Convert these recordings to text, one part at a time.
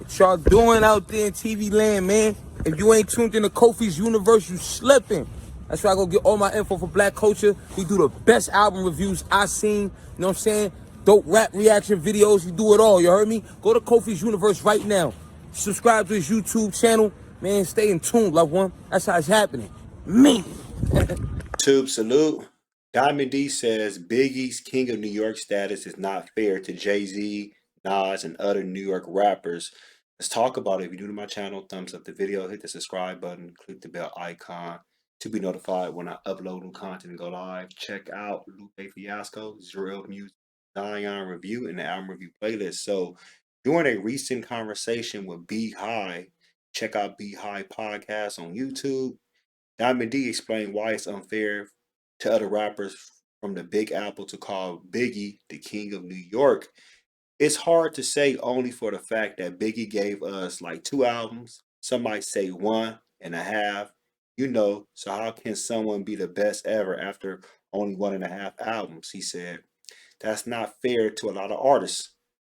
What y'all doing out there in TV land, man? If you ain't tuned into Kofi's universe, you slipping. That's why I go get all my info for black culture. He do the best album reviews I seen. You know what I'm saying? Dope rap reaction videos. He do it all. You heard me? Go to Kofi's universe right now. Subscribe to his YouTube channel. Man, stay in tune, loved one. That's how it's happening. Me. Tube salute. Diamond D says Biggie's King of New York status is not fair to Jay-Z, Nas, and other New York rappers. Let's talk about it. If you're new to my channel, thumbs up the video, hit the subscribe button, click the bell icon to be notified when I upload new content and go live. Check out Lupe Fiasco, Zero Music, Zion Review, and the album review playlist. So, during a recent conversation with B High, check out B High Podcast on YouTube. Diamond D explained why it's unfair to other rappers from the Big Apple to call Biggie the King of New York. It's hard to say only for the fact that Biggie gave us like 2 albums. Some might say 1.5. So how can someone be the best ever after only 1.5 albums? He said. That's not fair to a lot of artists.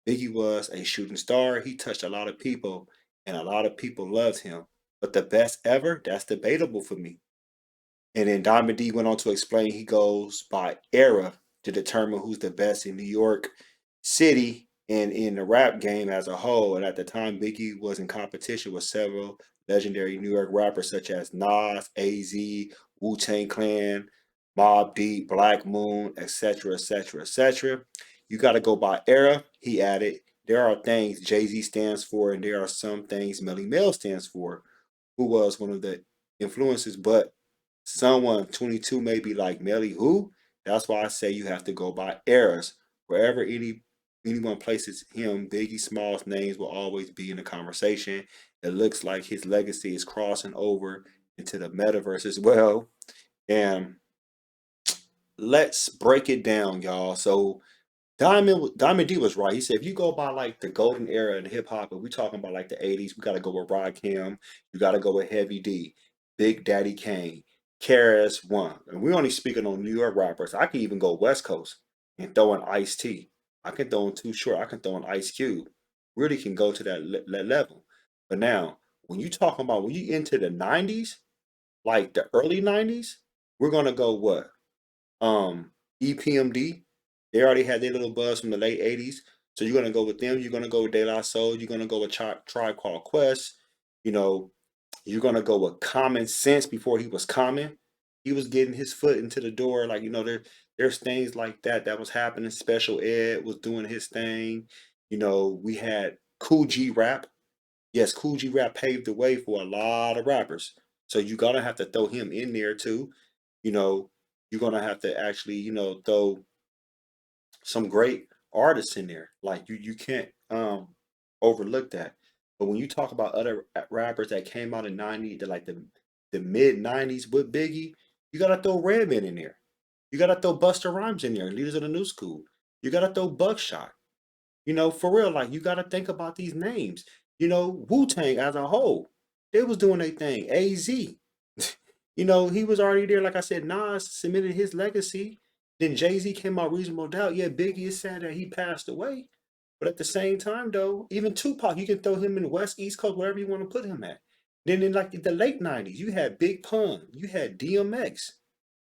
Biggie was a shooting star. He touched a lot of people, and a lot of people loved him. But the best ever, that's debatable for me. And then Diamond D went on to explain he goes by era to determine who's the best in New York City and in the rap game as a whole. And at the time, Biggie was in competition with several legendary New York rappers such as Nas, AZ, Wu-Tang Clan, Mobb Deep, Black Moon, etc., etc., etc. You got to go by era, he added. There are things Jay-Z stands for, and there are some things Melly Mel stands for, who was one of the influences, but someone 22 may be like Melly who. That's why I say you have to go by eras. Wherever anyone places him, Biggie Small's names will always be in the conversation. It looks like his legacy is crossing over into the metaverse as well. And let's break it down, y'all. So Diamond D was right. He said if you go by like the golden era in hip hop, if we talking about like the 80s, we gotta go with Rakim, you gotta go with Heavy D, Big Daddy Kane, KRS One. And we're only speaking on New York rappers. I can even go West Coast and throw in Ice T. I can throw in Too Short, I can throw in Ice Cube. Really can go to that level. But now, when you talking about when you into the 90s, like the early 90s, we're gonna go what? EPMD. They already had their little buzz from the late 80s. So you're gonna go with them, you're gonna go with De La Soul, you're gonna go with Tribe Called Quest, you know, you're gonna go with Common Sense before he was common. He was getting his foot into the door, like there's things like that that was happening. Special Ed was doing his thing. We had Cool G Rap. Yes, Cool G Rap paved the way for a lot of rappers. So you gotta have to throw him in there too. You know, you're gonna have to actually, throw some great artists in there. Like you can't overlook that. But when you talk about other rappers that came out in the mid '90s with Biggie, you gotta throw Redman in there. You gotta throw Busta Rhymes in there, leaders of the new school. You gotta throw Buckshot. For real, like you gotta think about these names. Wu-Tang as a whole, they was doing their thing. AZ. He was already there. Like I said, Nas submitted his legacy. Then Jay-Z came out Reasonable Doubt. Yeah, Biggie is sad that he passed away. But at the same time, though, even Tupac, you can throw him in West, East Coast, wherever you want to put him at. Then in like the late 90s, you had Big Pun. You had DMX.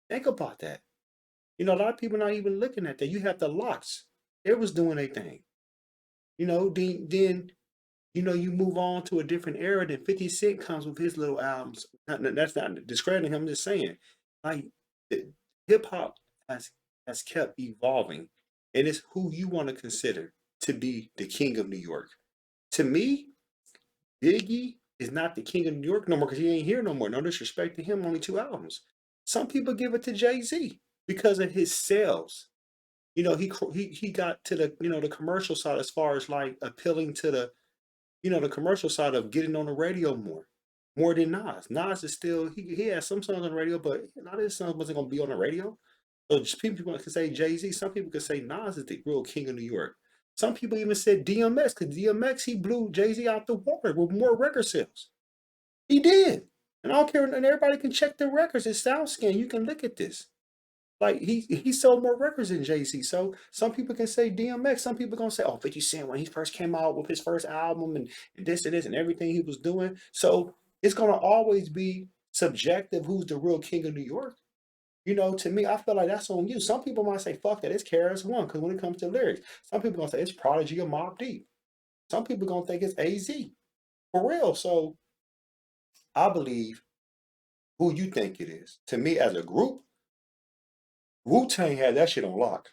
Think about that. A lot of people not even looking at that. You have the Lox. They was doing their thing. Then you move on to a different era. Then 50 Cent comes with his little albums. That's not discrediting him. I'm just saying, like, hip hop has kept evolving, and it's who you want to consider to be the king of New York. To me, Biggie is not the king of New York no more because he ain't here no more. No disrespect to him, only 2 albums. Some people give it to Jay-Z because of his sales. He got to the commercial side as far as like appealing to the commercial side of getting on the radio more than Nas. Nas is still he has some songs on the radio, but a lot of his songs wasn't gonna be on the radio. So just people can say Jay-Z. Some people could say Nas is the real king of New York. Some people even said DMX because DMX he blew Jay-Z out the water with more record sales. He did, and I don't care. And everybody can check the records. It's SoundScan. You can look at this. Like he sold more records than Jay-Z. So some people can say DMX, some people gonna say, oh, 50 Cent when he first came out with his first album and this and this and everything he was doing. So it's gonna always be subjective who's the real king of New York. You know, to me, I feel like that's on you. Some people might say, fuck that, it's KRS One, because when it comes to lyrics, some people gonna say it's Prodigy or Mobb Deep. Some people gonna think it's AZ. For real. So I believe who you think it is. To me, as a group, Wu-Tang had that shit on lock.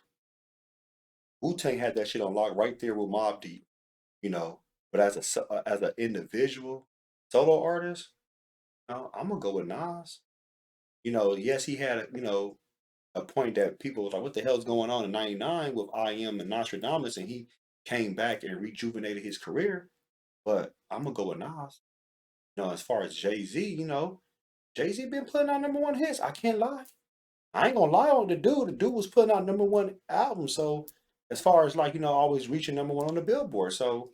Wu-Tang had that shit on lock right there with Mobb Deep, you know. But as an individual solo artist, no, I'm gonna go with Nas. You know, yes, he had a point that people was like, "What the hell's going on in '99 with I Am and Nostradamus?" And he came back and rejuvenated his career. But I'm gonna go with Nas. You know, as far as Jay-Z, Jay-Z been putting out number one hits. I can't lie. I ain't gonna lie on the dude. The dude was putting out number one album. So as far as like, always reaching number one on the Billboard. So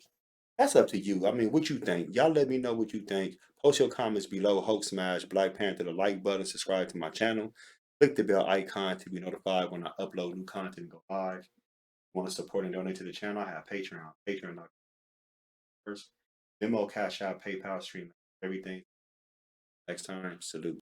that's up to you. I mean, what you think? Y'all let me know what you think. Post your comments below. Hulk smash Black Panther, the like button, subscribe to my channel. Click the bell icon to be notified when I upload new content and go live. Want to support and donate to the channel? I have Patreon. Patreon. First, Venmo, Cash App, PayPal, stream, everything. Next time, salute.